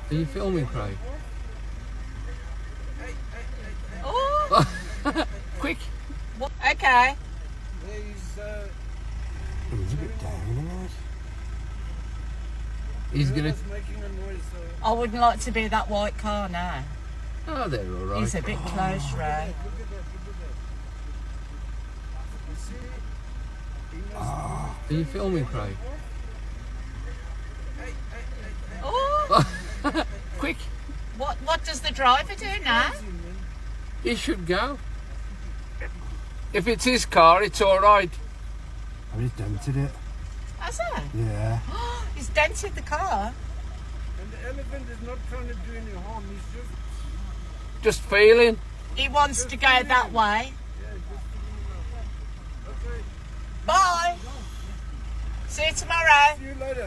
Are you filming, Craig? Oh, Quick! okay. He's He's a bit down, isn't He's gonna. making a noise, so I wouldn't like to be that white car now. Oh, they're all right. He's a bit close, Ray. look at that, look at that. You see? He must Are you filming, Craig? Oh, Quick! what does the driver do now? He should go. If it's his car, it's all right. I've just dented it. Has he? Yeah. He's dented the car. And the elephant is not trying to do any harm, he's Just just feeling. He wants to go that way. okay. Bye. See you tomorrow. See you later.